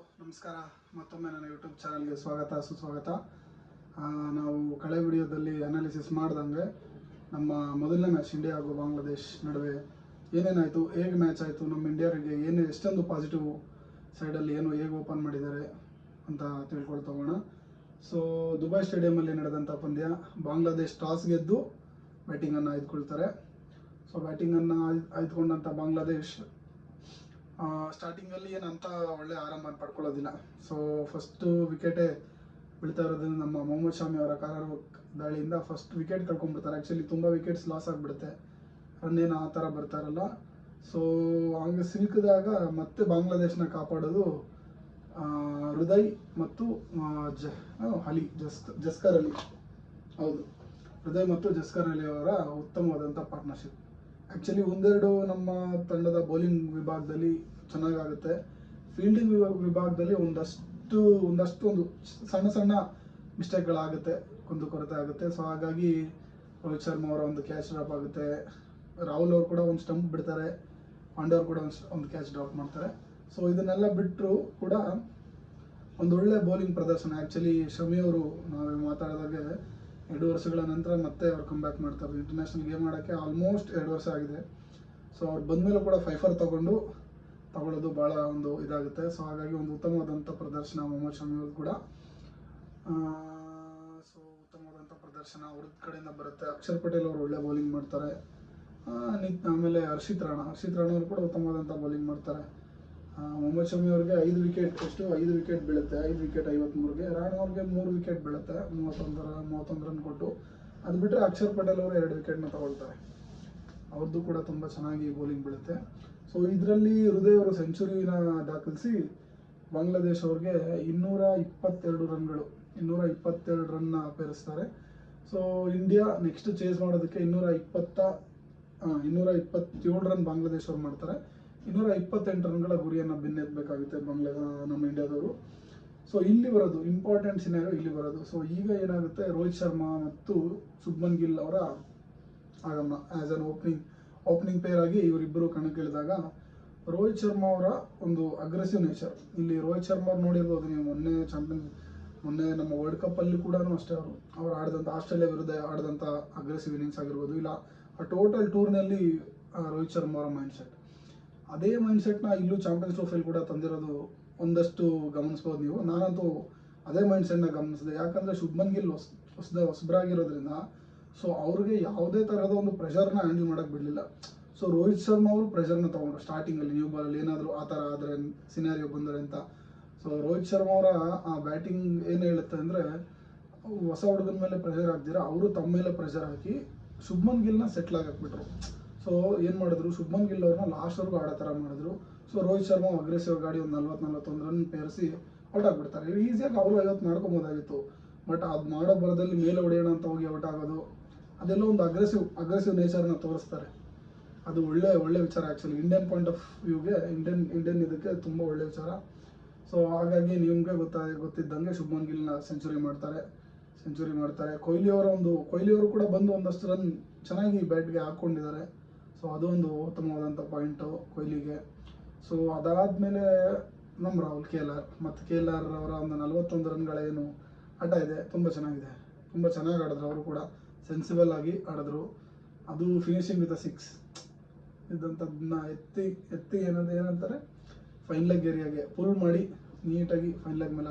ನಮಸ್ಕಾರ. ಮತ್ತೊಮ್ಮೆ ನನ್ನ ಯೂಟ್ಯೂಬ್ ಚಾನಲ್ಗೆ ಸ್ವಾಗತ ಸುಸ್ವಾಗತ. ನಾವು ಕಳೆ ವಿಡಿಯೋದಲ್ಲಿ ಅನಾಲಿಸಿಸ್ ಮಾಡ್ದಂಗೆ ನಮ್ಮ ಮೊದಲನೇ ಮ್ಯಾಚ್ ಇಂಡಿಯಾ ಹಾಗೂ ಬಾಂಗ್ಲಾದೇಶ್ ನಡುವೆ ಏನೇನಾಯಿತು, ಹೇಗೆ ಮ್ಯಾಚ್ ಆಯಿತು, ನಮ್ಮ ಇಂಡಿಯಾಗೆ ಏನು ಎಷ್ಟೊಂದು ಪಾಸಿಟಿವ್ ಸೈಡಲ್ಲಿ ಏನು ಹೇಗೆ ಓಪನ್ ಮಾಡಿದ್ದಾರೆ ಅಂತ ತಿಳ್ಕೊಳ್ತೋಗೋಣ. ಸೊ ದುಬೈ ಸ್ಟೇಡಿಯಮಲ್ಲಿ ನಡೆದಂಥ ಪಂದ್ಯ, ಬಾಂಗ್ಲಾದೇಶ್ ಟಾಸ್ ಗೆದ್ದು ಬ್ಯಾಟಿಂಗನ್ನು ಆಯ್ದುಕೊಳ್ತಾರೆ. ಸೊ ಬ್ಯಾಟಿಂಗನ್ನು ಆಯ್ದುಕೊಂಡಂಥ ಬಾಂಗ್ಲಾದೇಶ್ ಸ್ಟಾರ್ಟಿಂಗಲ್ಲಿ ಏನಂತ ಒಳ್ಳೆ ಆರಂಭ ಪಡ್ಕೊಳ್ಳೋದಿಲ್ಲ. ಸೊ ಫಸ್ಟು ವಿಕೆಟೇ ಬೀಳ್ತಾ ಇರೋದ್ರಿಂದ ನಮ್ಮ ಮೊಹಮ್ಮದ್ ಶಾಮಿ ಅವರ ಕಾರ್ಯರೂಪ ದಾಳಿಯಿಂದ ಫಸ್ಟ್ ವಿಕೆಟ್ ಕಳ್ಕೊಂಡ್ಬಿಡ್ತಾರೆ. ಆ್ಯಕ್ಚುಲಿ ತುಂಬ ವಿಕೆಟ್ಸ್ ಲಾಸ್ ಆಗಿಬಿಡುತ್ತೆ, ರನ್ ಏನು ಆ ಥರ ಬರ್ತಾರಲ್ಲ. ಸೊ ಹಂಗೆ ಸಿಲುಕಿದಾಗ ಮತ್ತೆ ಬಾಂಗ್ಲಾದೇಶನ ಕಾಪಾಡೋದು ಹೃದಯ್ ಮತ್ತು ಜಸ್ಕರ್ ಅಲಿ. ಹೌದು, ಹೃದಯ್ ಮತ್ತು ಜಸ್ಕರ್ ಅಲಿ ಅವರ ಉತ್ತಮವಾದಂಥ ಪಾರ್ಟ್ನರ್ಶಿಪ್. ಆ್ಯಕ್ಚುಲಿ ಒಂದೆರಡು ನಮ್ಮ ತಂಡದ ಬೌಲಿಂಗ್ ವಿಭಾಗದಲ್ಲಿ ಚೆನ್ನಾಗಾಗುತ್ತೆ, ಫೀಲ್ಡಿಂಗ್ ವಿಭಾಗದಲ್ಲಿ ಒಂದಷ್ಟು ಸಣ್ಣ ಸಣ್ಣ ಮಿಸ್ಟೇಕ್ಗಳಾಗುತ್ತೆ, ಕುಂದುಕೊರತೆ ಆಗುತ್ತೆ. ಸೊ ಹಾಗಾಗಿ ರೋಹಿತ್ ಶರ್ಮಾ ಅವರ ಒಂದು ಕ್ಯಾಚ್ ಡ್ರಾಪ್ ಆಗುತ್ತೆ, ರಾಹುಲ್ ಅವರು ಕೂಡ ಒಂದು ಸ್ಟಂಪ್ ಬಿಡ್ತಾರೆ, ಪಾಂಡೆ ಅವರು ಕೂಡ ಒಂದು ಕ್ಯಾಚ್ ಡ್ರಾಪ್ ಮಾಡ್ತಾರೆ. ಸೊ ಇದನ್ನೆಲ್ಲ ಬಿಟ್ಟರು ಕೂಡ ಒಂದೊಳ್ಳೆ ಬೌಲಿಂಗ್ ಪ್ರದರ್ಶನ. ಆ್ಯಕ್ಚುಲಿ ಶಮಿ ಅವರು ನಾವು ಮಾತಾಡಿದಾಗೆ 2 ವರ್ಷಗಳ ನಂತರ ಮತ್ತೆ ಅವ್ರು ಕಮ್ಬ್ಯಾಕ್ ಮಾಡ್ತಾರೆ. ಇಂಟರ್ನ್ಯಾಷನಲ್ ಗೇಮ್ ಆಡೋಕ್ಕೆ ಆಲ್ಮೋಸ್ಟ್ 2 ವರ್ಷ ಆಗಿದೆ. ಸೊ ಅವ್ರು ಬಂದಮೇಲೆ ಕೂಡ 5 ತಗೊಳ್ಳೋದು ಭಾಳ ಒಂದು ಇದಾಗುತ್ತೆ. ಸೊ ಹಾಗಾಗಿ ಒಂದು ಉತ್ತಮವಾದಂಥ ಪ್ರದರ್ಶನ ಮೊಹಮ್ಮದ್ ಶಮಿ ಅವ್ರದ್ದು ಕೂಡ. ಸೊ ಉತ್ತಮವಾದಂಥ ಪ್ರದರ್ಶನ ಅವ್ರ ಕಡೆಯಿಂದ ಬರುತ್ತೆ. ಅಕ್ಷರ್ ಪಟೇಲ್ ಅವರು ಒಳ್ಳೆ ಬೌಲಿಂಗ್ ಮಾಡ್ತಾರೆ. ಆಮೇಲೆ ಹರ್ಷಿತ್ ರಾಣಾ ಅವರು ಕೂಡ ಉತ್ತಮವಾದಂಥ ಬೌಲಿಂಗ್ ಮಾಡ್ತಾರೆ. ಮೊಹಮ್ಮದ್ ಶಮಿ ಅವ್ರಿಗೆ 5 ವಿಕೆಟ್ ಬೀಳುತ್ತೆ, 5 ವಿಕೆಟ್ 53ಗೆ. ರಾಣಾ ಅವ್ರಿಗೆ 3 ವಿಕೆಟ್ ಬೀಳುತ್ತೆ, 31 ರನ್ ಕೊಟ್ಟು. ಅದು ಬಿಟ್ಟರೆ ಅಕ್ಷರ್ ಪಟೇಲ್ ಅವರು 2 ವಿಕೆಟ್ನ ತಗೊಳ್ತಾರೆ. ಅವ್ರದ್ದು ಕೂಡ ತುಂಬ ಚೆನ್ನಾಗಿ ಬೌಲಿಂಗ್ ಬೀಳುತ್ತೆ. ಸೊ ಇದರಲ್ಲಿ ಹೃದಯ್ ಅವರು ಸೆಂಚುರಿನ ದಾಖಲಿಸಿ ಬಾಂಗ್ಲಾದೇಶ್ ಅವ್ರಿಗೆ 222 ರನ್ನ ಪೇರಿಸ್ತಾರೆ. ಸೊ ಇಂಡಿಯಾ ನೆಕ್ಸ್ಟ್ ಚೇಸ್ ಮಾಡೋದಕ್ಕೆ 227 ರನ್ ಬಾಂಗ್ಲಾದೇಶ್ ಅವ್ರು ಮಾಡ್ತಾರೆ. 228 ರನ್ಗಳ ಗುರಿಯನ್ನು ಬೆನ್ನೆತ್ತಬೇಕಾಗುತ್ತೆ ನಮ್ಮ ಇಂಡಿಯಾದವರು. ಸೊ ಇಲ್ಲಿ ಬರೋದು ಇಂಪಾರ್ಟೆಂಟ್ ಸಿನಾರಿಯೋ, ಇಲ್ಲಿ ಬರೋದು. ಸೊ ಈಗ ಏನಾಗುತ್ತೆ, ರೋಹಿತ್ ಶರ್ಮಾ ಮತ್ತು ಶುಭ್ಮನ್ ಗಿಲ್ ಅವರ ಆಗಮನ ಆ್ಯಸ್ ಅನ್ ಓಪನಿಂಗ್ ಪೇರ್ ಆಗಿ ಇವರಿಬ್ಬರು ಕಣಕ್ಕಿಳಿದಾಗ ರೋಹಿತ್ ಶರ್ಮಾ ಅವರ ಒಂದು ಅಗ್ರೆಸಿವ್ ನೇಚರ್. ಇಲ್ಲಿ ರೋಹಿತ್ ಶರ್ಮಾ ಅವ್ರು ನೋಡಿರ್ಬೋದು ನೀವು, ಮೊನ್ನೆ ನಮ್ಮ ವರ್ಲ್ಡ್ ಕಪ್ಪಲ್ಲಿ ಕೂಡ ಅಷ್ಟೇ ಅವರು ಆಡಿದಂಥ ಆಸ್ಟ್ರೇಲಿಯಾ ವಿರುದ್ಧ ಆಡಿದಂಥ ಅಗ್ರೆಸಿವ್ ಇನ್ನಿಂಗ್ಸ್ ಆಗಿರ್ಬೋದು, ಇಲ್ಲ ಆ ಟೋಟಲ್ ಟೂರ್ನಲ್ಲಿ ರೋಹಿತ್ ಶರ್ಮಾ ಅವರ ಮೈಂಡ್ಸೆಟ್, ಅದೇ ಮೈಂಡ್ಸೆಟ್ನ ಇಲ್ಲೂ ಚಾಂಪಿಯನ್ಸ್ ಟ್ರೋಫಿಯಲ್ಲಿ ಕೂಡ ತಂದಿರೋದು ಒಂದಷ್ಟು ಗಮನಿಸ್ಬೋದು ನೀವು. ನಾನಂತೂ ಅದೇ ಮೈಂಡ್ಸೆಟ್ನ ಗಮನಿಸಿದೆ. ಯಾಕಂದರೆ ಶುಭ್ಮನ್ ಗಿಲ್ ಹೊಸಬರಾಗಿರೋದ್ರಿಂದ ಸೊ ಅವ್ರಿಗೆ ಯಾವುದೇ ಥರದ ಒಂದು ಪ್ರೆಷರ್ನ ಹ್ಯಾಂಡಲ್ ಮಾಡೋಕ್ಕೆ ಬಿಡಲಿಲ್ಲ. ಸೊ ರೋಹಿತ್ ಶರ್ಮಾ ಅವರು ಪ್ರೆಷರ್ನ ತೊಗೊಂಡ್ರು ಸ್ಟಾರ್ಟಿಂಗಲ್ಲಿ, ನ್ಯೂ ಬಾಲಲ್ಲಿ ಏನಾದರೂ ಆ ಥರ ಆದರೆ ಸಿನಾರಿಯೋ ಬಂದರೆ ಅಂತ. ಸೊ ರೋಹಿತ್ ಶರ್ಮಾ ಅವರ ಆ ಬ್ಯಾಟಿಂಗ್ ಏನು ಹೇಳುತ್ತೆ ಅಂದರೆ, ಹೊಸ ಹುಡುಗನ ಮೇಲೆ ಪ್ರೆಷರ್ ಹಾಕ್ದಿರ ಅವರು ತಮ್ಮ ಮೇಲೆ ಪ್ರೆಷರ್ ಹಾಕಿ ಶುಭ್ಮನ್ ಗಿಲ್ನ ಸೆಟ್ಲ್ ಹಾಕ್ಬಿಟ್ರು. ಸೊ ಏನು ಮಾಡಿದ್ರು, ಶುಭ್ಮನ್ ಗಿಲ್ ಅವ್ರನ್ನ ಲಾಸ್ಟ್ವರೆಗೂ ಆಡೋ ಥರ ಮಾಡಿದ್ರು. ಸೊ ರೋಹಿತ್ ಶರ್ಮಾ ಅಗ್ರೆಸಿವ್ ಗಾಡಿ ಒಂದು 40-41 ರನ್ ಪೇರಿಸಿ ಔಟ್ ಆಗಿಬಿಡ್ತಾರೆ. ಈಸಿಯಾಗಿ ಅವರು 50 ಮಾಡ್ಕೊಬೋದಾಗಿತ್ತು, ಬಟ್ ಅದು ಮಾಡೋ ಬರದಲ್ಲಿ ಮೇಲೆ ಹೊಡೆಯೋಣ ಅಂತ ಹೋಗಿ ಔಟ್ ಆಗೋದು, ಅದೆಲ್ಲ ಒಂದು ಅಗ್ರೆಸಿವ್ ನೇಚರ್ನ ತೋರಿಸ್ತಾರೆ. ಅದು ಒಳ್ಳೆ ವಿಚಾರ. ಆ್ಯಕ್ಚುಲಿ ಇಂಡಿಯನ್ ಪಾಯಿಂಟ್ ಆಫ್ ವ್ಯೂಗೆ, ಇಂಡಿಯನ್ ಇದಕ್ಕೆ ತುಂಬ ಒಳ್ಳೆ ವಿಚಾರ. ಸೊ ಹಾಗಾಗಿ ನಿಮಗೆ ಗೊತ್ತಿದ್ದಂಗೆ ಶುಭ್ಮನ್ ಗಿಲ್ನ ಸೆಂಚುರಿ ಮಾಡ್ತಾರೆ. ಕೊಹ್ಲಿ ಅವರು ಕೂಡ ಬಂದು ಒಂದಷ್ಟು ರನ್ ಚೆನ್ನಾಗಿ ಬ್ಯಾಟ್ಗೆ ಹಾಕ್ಕೊಂಡಿದ್ದಾರೆ. ಸೊ ಅದು ಒಂದು ಉತ್ತಮವಾದಂಥ ಪಾಯಿಂಟು ಕೊಹ್ಲಿಗೆ. ಸೊ ಅದಾದಮೇಲೆ ನಮ್ಮ ರಾಹುಲ್ ಕೆ ಎಲ್ ಆರ್ ಅವರ ಒಂದು 41 ರನ್ಗಳ ಏನು ಆಟ ಇದೆ, ತುಂಬ ಚೆನ್ನಾಗಿದೆ, ತುಂಬ ಚೆನ್ನಾಗಿ ಆಡಿದ್ರು. ಅವರು ಕೂಡ ಸೆನ್ಸಿಬಲ್ ಆಗಿ ಆಡಿದ್ರು. ಅದು ಫಿನಿಶಿಂಗ್ ವಿತ್ 6 ಇದ್ದಂಥದ್ದನ್ನ ಎತ್ತಿ ಏನಂತಾರೆ ಫೈನ್ ಲೆಗ್ ಏರಿಯಾಗೆ ಪುಲ್ ಮಾಡಿ ನೀಟಾಗಿ ಫೈನ್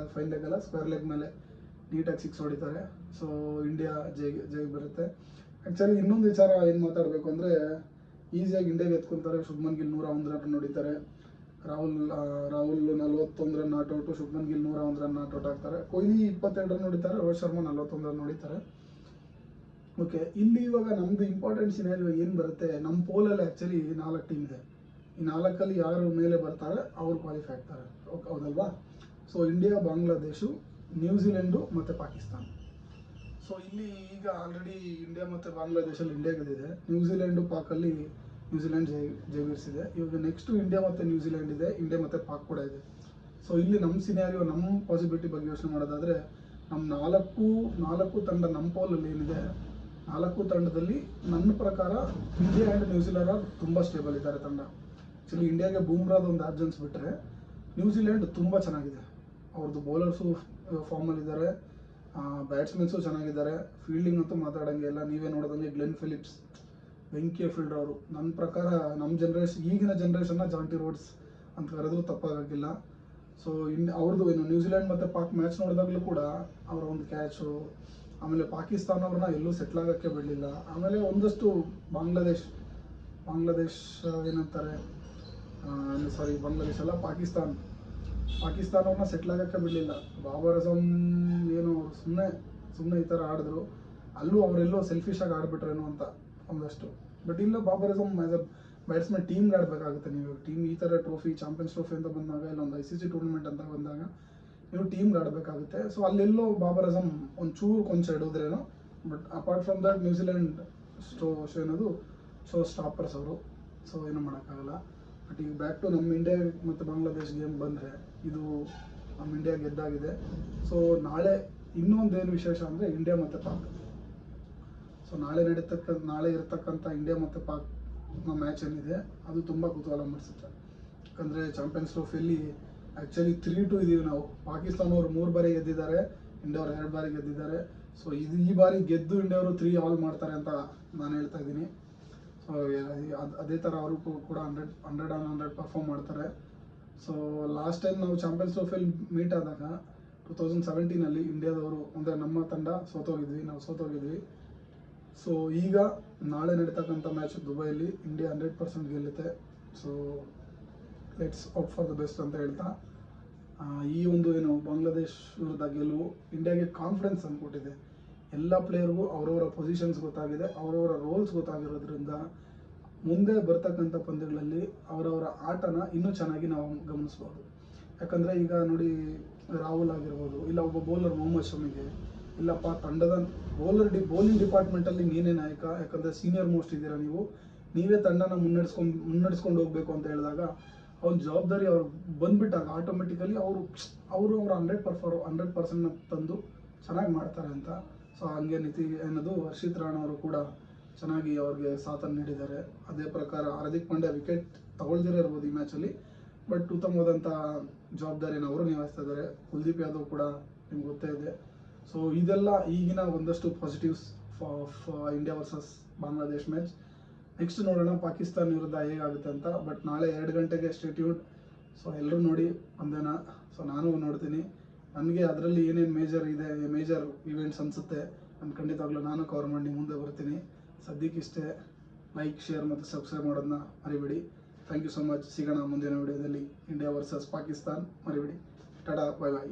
ಲೆಗ್ ಅಲ್ಲ ಸ್ಕ್ವೇರ್ ಲೆಗ್ ಮೇಲೆ ನೀಟಾಗಿ 6 ಹೊಡಿತಾರೆ. ಸೊ ಇಂಡಿಯಾ ಜೈ ಬರುತ್ತೆ. ಆ್ಯಕ್ಚುಲಿ ಇನ್ನೊಂದು ವಿಚಾರ ಏನು ಮಾತಾಡಬೇಕು ಅಂದರೆ, ಈಸಿಯಾಗಿ ಇಂಡಿಯಾಗೆ ಎತ್ಕೊತಾರೆ. ಶುಭ್ಮನ್ ಗಿಲ್ 101 ರನ್ ಹೊಡಿತಾರೆ. Rahul 41 run not out, Shubman Gill 101 run not out ಆಗ್ತಾರೆ. ಕೊಹ್ಲಿ 22 ರನ್ ಹೊಡಿತಾರೆ, ರೋಹಿತ್ ಶರ್ಮಾ 41 ರನ್ ಹೊಡಿತಾರೆ. ಓಕೆ, ಇಲ್ಲಿ ಇವಾಗ ನಮ್ಮದು ಇಂಪಾರ್ಟೆಂಟ್ ಸಿನಾರಿಯೋ ಏನು ಬರುತ್ತೆ, ನಮ್ಮ ಪೋಲಲ್ಲಿ ಆ್ಯಕ್ಚುಲಿ 4 ಟೀಮ್ ಇದೆ. ಈ 4ರಲ್ಲಿ ಯಾರು ಮೇಲೆ ಬರ್ತಾರೆ ಅವ್ರು ಕ್ವಾಲಿಫೈ ಆಗ್ತಾರೆ, ಹೌದಲ್ವಾ? ಸೊ ಇಂಡಿಯಾ, ಬಾಂಗ್ಲಾದೇಶು, ನ್ಯೂಜಿಲೆಂಡು ಮತ್ತು ಪಾಕಿಸ್ತಾನ. ಸೊ ಇಲ್ಲಿ ಈಗ ಆಲ್ರೆಡಿ ಇಂಡಿಯಾ ಮತ್ತು ಬಾಂಗ್ಲಾದೇಶಲ್ಲಿ ಇಂಡಿಯಾ ಗೆದ್ದಿದೆ. ನ್ಯೂಜಿಲೆಂಡು ಪಾಕಲ್ಲಿ ನ್ಯೂಜಿಲೆಂಡ್ ಜಯಗಳಿಸಿದೆ. ಇವಾಗ ನೆಕ್ಸ್ಟು ಇಂಡಿಯಾ ಮತ್ತು ನ್ಯೂಜಿಲೆಂಡ್ ಇದೆ, ಇಂಡಿಯಾ ಮತ್ತು ಪಾಕ್ ಕೂಡ ಇದೆ. ಸೊ ಇಲ್ಲಿ ನಮ್ಮ ಸಿನಾರಿಯೋ, ನಮ್ಮ ಪಾಸಿಬಿಲಿಟಿ ಬಗ್ಗೆ ಯೋಚನೆ ಮಾಡೋದಾದರೆ, ನಮ್ಮ ನಾಲ್ಕು ತಂಡ ನಮ್ಮ ಪೋಲಲ್ಲಿ ಏನಿದೆ, 4 ತಂಡದಲ್ಲಿ ನನ್ನ ಪ್ರಕಾರ ಇಂಡಿಯಾ ಆ್ಯಂಡ್ ನ್ಯೂಜಿಲೆಂಡ್ ತುಂಬ ಸ್ಟೇಬಲ್ ಇದ್ದಾರೆ ತಂಡ. ಆ್ಯಕ್ಚುಲಿ ಇಂಡಿಯಾಗೆ ಬೂಮ್ರಾದ ಒಂದು ಆಬ್ಸೆನ್ಸ್ ಬಿಟ್ಟರೆ ನ್ಯೂಜಿಲೆಂಡ್ ತುಂಬ ಚೆನ್ನಾಗಿದೆ. ಅವ್ರದ್ದು ಬೌಲರ್ಸು ಫಾರ್ಮಲ್ಲಿದ್ದಾರೆ, ಬ್ಯಾಟ್ಸ್ಮನ್ಸು ಚೆನ್ನಾಗಿದ್ದಾರೆ, ಫೀಲ್ಡಿಂಗ್ ಅಂತೂ ಮಾತಾಡೋಂಗೆ ಇಲ್ಲ. ನೀವೇ ನೋಡೋದಂಗೆ ಗ್ಲೆನ್ ಫಿಲಿಪ್ಸ್ ಬೆಂಕಿಯ ಫೀಲ್ಡರ್ ಅವರು. ನನ್ನ ಪ್ರಕಾರ ನಮ್ಮ ಈಗಿನ ಜನ್ರೇಷನ್ನ ಜಾಂಟಿ ರೋಡ್ಸ್ ಅಂತ ಕರೆದ್ರೂ ತಪ್ಪಾಗೋಕ್ಕಿಲ್ಲ. ಸೊ ಅವ್ರದ್ದು ಏನು ನ್ಯೂಜಿಲೆಂಡ್ ಮತ್ತು ಪಾಕ್ ಮ್ಯಾಚ್ ನೋಡಿದಾಗಲೂ ಕೂಡ ಅವರ ಒಂದು ಕ್ಯಾಚು, ಆಮೇಲೆ ಪಾಕಿಸ್ತಾನ ಅವ್ರನ್ನ ಎಲ್ಲೂ ಸೆಟ್ಲ್ ಆಗೋಕ್ಕೆ ಬಿಡಲಿಲ್ಲ. ಆಮೇಲೆ ಒಂದಷ್ಟು ಬಾಂಗ್ಲಾದೇಶ್ ಏನಂತಾರೆ, ಬಾಂಗ್ಲಾದೇಶ್ ಅಲ್ಲ, ಪಾಕಿಸ್ತಾನ ಅವ್ರನ್ನ ಸೆಟ್ಲ್ ಆಗೋಕ್ಕೆ ಬಿಡಲಿಲ್ಲ. ಬಾಬರ್ ಅಜಮ್ ಏನು ಸುಮ್ಮನೆ ಈ ಥರ ಆಡಿದ್ರು, ಅಲ್ಲೂ ಅವರೆಲ್ಲೋ ಸೆಲ್ಫಿಶಾಗಿ ಆಡ್ಬಿಟ್ರೇನೋ ಅಂತ ಒಂದಷ್ಟು. ಬಟ್ ಇಲ್ಲ, Babar Azam as a batsman ಟೀಮ್ಗೆ ಆಡಬೇಕಾಗುತ್ತೆ. ನೀವು ಟೀಮ್ ಈ ಥರ ಟ್ರೋಫಿ, ಚಾಂಪಿಯನ್ಸ್ ಟ್ರೋಫಿ ಅಂತ ಬಂದಾಗ, ಇಲ್ಲ ಒಂದು ICC ಟೂರ್ನಮೆಂಟ್ ಅಂತ ಬಂದಾಗ ನೀವು ಟೀಮ್ಗೆ ಆಡಬೇಕಾಗುತ್ತೆ. ಸೊ ಅಲ್ಲೆಲ್ಲೋ ಬಾಬರ್ ಅಜಮ್ ಒಂಚೂರು ಕೊಂಚ ಇಡೋದ್ರೇನೋ. But apart from that New Zealand show stoppers ಅವರು. ಸೊ ಏನೂ ಮಾಡೋಕ್ಕಾಗಲ್ಲ. ಬಟ್ ಈಗ ಬ್ಯಾಕ್ ಟು ನಮ್ಮ ಇಂಡಿಯಾ ಮತ್ತು ಬಾಂಗ್ಲಾದೇಶ್ ಗೇಮ್ ಬಂದರೆ, ಇದು ನಮ್ಮ ಇಂಡಿಯಾ ಗೆದ್ದಾಗಿದೆ. ಸೊ ನಾಳೆ ಇನ್ನೊಂದೇನು ವಿಶೇಷ ಅಂದರೆ ಇಂಡಿಯಾ ಮತ್ತು ಪಾಕ್. ಸೊ ನಾಳೆ ಇರತಕ್ಕಂಥ ಇಂಡಿಯಾ ಮತ್ತು ಪಾಕ್ ಮ್ಯಾಚ್ ಏನಿದೆ ಅದು ತುಂಬ ಕುತೂಹಲ ಮೂಡಿಸುತ್ತೆ. ಯಾಕಂದರೆ ಚಾಂಪಿಯನ್ಸ್ ಟ್ರೋಫಿಯಲ್ಲಿ ಆ್ಯಕ್ಚುಲಿ 3-2 ಇದ್ದೀವಿ ನಾವು. ಪಾಕಿಸ್ತಾನವ್ರು 3 ಬಾರಿ ಗೆದ್ದಿದ್ದಾರೆ, ಇಂಡಿಯಾವ್ರು 2 ಬಾರಿ ಗೆದ್ದಿದ್ದಾರೆ. ಸೊ ಈ ಬಾರಿ ಗೆದ್ದು ಇಂಡಿಯಾವರು 3 ಆಲ್ ಮಾಡ್ತಾರೆ ಅಂತ ನಾನು ಹೇಳ್ತಾ ಇದ್ದೀನಿ. ಸೊ ಅದೇ ಥರ ಅವರು ಕೂಡ 100 ಪರ್ಫಾರ್ಮ್ ಮಾಡ್ತಾರೆ. ಸೊ ಲಾಸ್ಟ್ ಟೈಮ್ ನಾವು ಚಾಂಪಿಯನ್ಸ್ ಟ್ರೋಫಿಯಲ್ಲಿ ಮೀಟ್ ಆದಾಗ 2017 ಇಂಡಿಯಾದವರು ಅಂದರೆ ನಮ್ಮ ತಂಡ ನಾವು ಸೋತೋಗಿದ್ವಿ. ಸೊ ಈಗ ನಾಳೆ ನಡೀತಕ್ಕಂಥ ಮ್ಯಾಚ್ ದುಬೈಯಲ್ಲಿ ಇಂಡಿಯಾ 100% ಗೆಲ್ಲುತ್ತೆ. So let's out for the best ಅಂತ ಹೇಳ್ತಾ, ಈ ಒಂದು ಏನು ಬಾಂಗ್ಲಾದೇಶ್ ವಿರುದ್ಧ ಗೆಲುವು ಇಂಡಿಯಾಗೆ ಕಾನ್ಫಿಡೆನ್ಸ್ ಅಂದ್ಕೊಟ್ಟಿದೆ. ಎಲ್ಲ ಪ್ಲೇಯರ್ಗೂ ಅವರವರ ಪೊಸಿಷನ್ಸ್ ಗೊತ್ತಾಗಿದೆ, ಅವರವರ ರೋಲ್ಸ್ ಗೊತ್ತಾಗಿರೋದ್ರಿಂದ ಮುಂದೆ ಬರ್ತಕ್ಕಂಥ ಪಂದ್ಯಗಳಲ್ಲಿ ಅವರವರ ಆಟನ ಇನ್ನೂ ಚೆನ್ನಾಗಿ ನಾವು ಗಮನಿಸ್ಬೋದು. ಯಾಕಂದರೆ ಈಗ ನೋಡಿ, ರಾಹುಲ್ ಆಗಿರ್ಬೋದು, ಇಲ್ಲ ಒಬ್ಬ ಬೌಲರ್ ಮೊಹಮ್ಮದ್ ಶಮಿಗೆ, ಇಲ್ಲಪ್ಪ ತಂಡದ ಬೌಲಿಂಗ್ ಡಿಪಾರ್ಟ್ಮೆಂಟಲ್ಲಿ ನೀನೇ ನಾಯಕ, ಯಾಕಂದರೆ ಸೀನಿಯರ್ ಮೋಸ್ಟ್ ಇದ್ದೀರಾ ನೀವೇ ತಂಡನ ಮುನ್ನಡೆಸ್ಕೊಂಡು ಹೋಗಬೇಕು ಅಂತ ಹೇಳಿದಾಗ ಅವ್ರ ಜವಾಬ್ದಾರಿ ಅವ್ರು ಬಂದುಬಿಟ್ಟಾಗ ಆಟೋಮೆಟಿಕಲಿ ಅವರು 100% ತಂದು ಚೆನ್ನಾಗಿ ಮಾಡ್ತಾರೆ ಅಂತ. ಸೊ ಹಂಗೆ ಹರ್ಷಿತ್ ರಾಣಾ ಅವರು ಕೂಡ ಚೆನ್ನಾಗಿ ಅವ್ರಿಗೆ ಸಾಥನ್ನು ನೀಡಿದ್ದಾರೆ. ಅದೇ ಪ್ರಕಾರ ಹಾರ್ದಿಕ್ ಪಾಂಡ್ಯ ವಿಕೆಟ್ ತಗೊಳ್ದಿರೇ ಇರ್ಬೋದು ಈ ಮ್ಯಾಚಲ್ಲಿ, ಬಟ್ ಉತ್ತಮವಾದಂಥ ಜವಾಬ್ದಾರಿಯನ್ನು ಅವರು ನಿಭಾಯಿಸ್ತಾ ಇದ್ದಾರೆ. ಕುಲ್ದೀಪ್ ಯಾದವ್ ಕೂಡ ನಿಮ್ಗೆ ಗೊತ್ತೇ ಇದೆ. ಸೊ ಇದೆಲ್ಲ ಈಗಿನ ಒಂದಷ್ಟು positives of India versus Bangladesh match. Next ನೋಡೋಣ ಪಾಕಿಸ್ತಾನ ವಿರುದ್ಧ ಹೇಗಾಗುತ್ತೆ ಅಂತ. ಬಟ್ ನಾಳೆ 2 ಗಂಟೆಗೆ ಸ್ಟೇ ಟ್ಯೂನ್ಡ್. ಸೊ ಎಲ್ಲರೂ ನೋಡಿ ಪಂದ್ಯನ. ಸೊ ನಾನು ನೋಡ್ತೀನಿ. ನನಗೆ ಅದರಲ್ಲಿ ಏನೇನು ಮೇಜರ್ ಇವೆಂಟ್ಸ್ ಅನಿಸುತ್ತೆ ನಾನು ಖಂಡಿತವಾಗ್ಲೂ ನಾನು ಕವರ್ ಮಾಡಿ ಮುಂದೆ ಬರ್ತೀನಿ. ಸದ್ಯಕ್ಕಿಷ್ಟೇ. ಲೈಕ್, ಶೇರ್ ಮತ್ತು ಸಬ್ಸ್ಕ್ರೈಬ್ ಮಾಡೋದನ್ನ ಮರಿಬೇಡಿ. Thank you so much. ಸಿಗೋಣ ಮುಂದಿನ ವಿಡಿಯೋದಲ್ಲಿ. ಇಂಡಿಯಾ ವರ್ಸಸ್ ಪಾಕಿಸ್ತಾನ್ ಮರಿಬೇಡಿ. Tata, by.